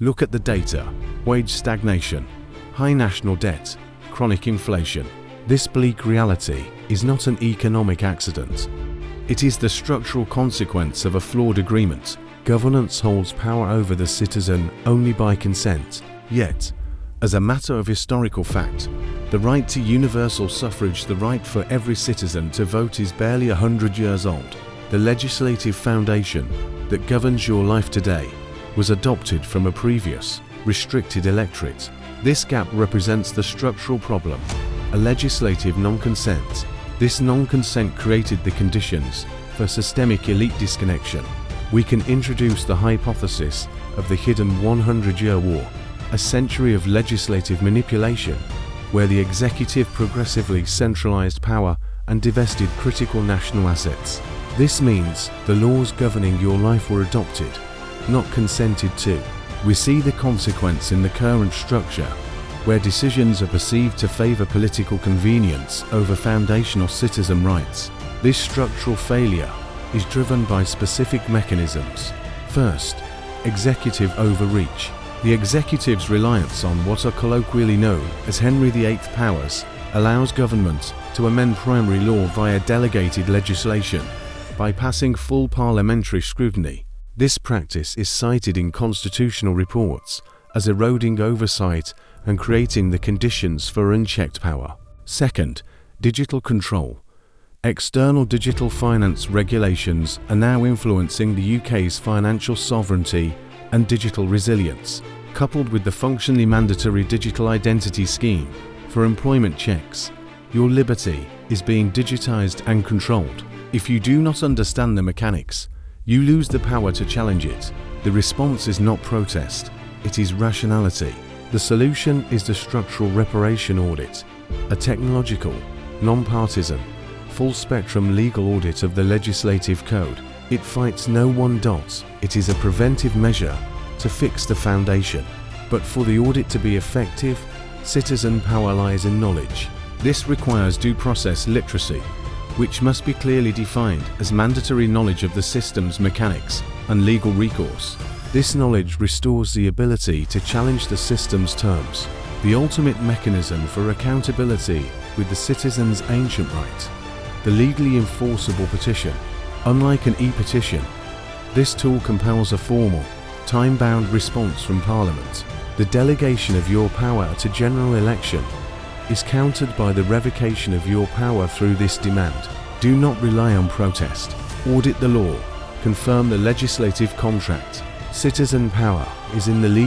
Look at the data: wage stagnation, high national debt, chronic inflation. This bleak reality is not an economic accident. It is the structural consequence of a flawed agreement. Governance holds power over the citizen only by consent. Yet, as a matter of historical fact, the right to universal suffrage, the right for every citizen to vote, is barely 100 years old. The legislative foundation that governs your life today was adopted from a previous, restricted electorate. This gap represents the structural problem: a legislative non-consent. This non-consent created the conditions for systemic elite disconnection. We can introduce the hypothesis of the hidden 100-year war, a century of legislative manipulation, where the executive progressively centralized power and divested critical national assets. This means the laws governing your life were adopted, not consented to. We see the consequence in the current structure, where decisions are perceived to favor political convenience over foundational citizen rights. This structural failure is driven by specific mechanisms. First, executive overreach. The executive's reliance on what are colloquially known as Henry VIII powers allows government to amend primary law via delegated legislation, bypassing full parliamentary scrutiny. This practice is cited in constitutional reports as eroding oversight and creating the conditions for unchecked power. Second, digital control. External digital finance regulations are now influencing the UK's financial sovereignty and digital resilience, coupled with the functionally mandatory digital identity scheme for employment checks. Your liberty is being digitized and controlled. If you do not understand the mechanics, you lose the power to challenge it. The response is not protest, it is rationality. The solution is the structural reparation audit, a technological, non-partisan, full-spectrum legal audit of the legislative code. It fights no one dot. It is a preventive measure to fix the foundation. But for the audit to be effective, citizen power lies in knowledge. This requires due process literacy, which must be clearly defined as mandatory knowledge of the system's mechanics and legal recourse. This knowledge restores the ability to challenge the system's terms, the ultimate mechanism for accountability with the citizen's ancient right, the legally enforceable petition. Unlike an e-petition, this tool compels a formal, time-bound response from Parliament. The delegation of your power at a general election is countered by the revocation of your power through this demand. Do not rely on protest. Audit the law. Confirm the legislative contract. Citizen power is in the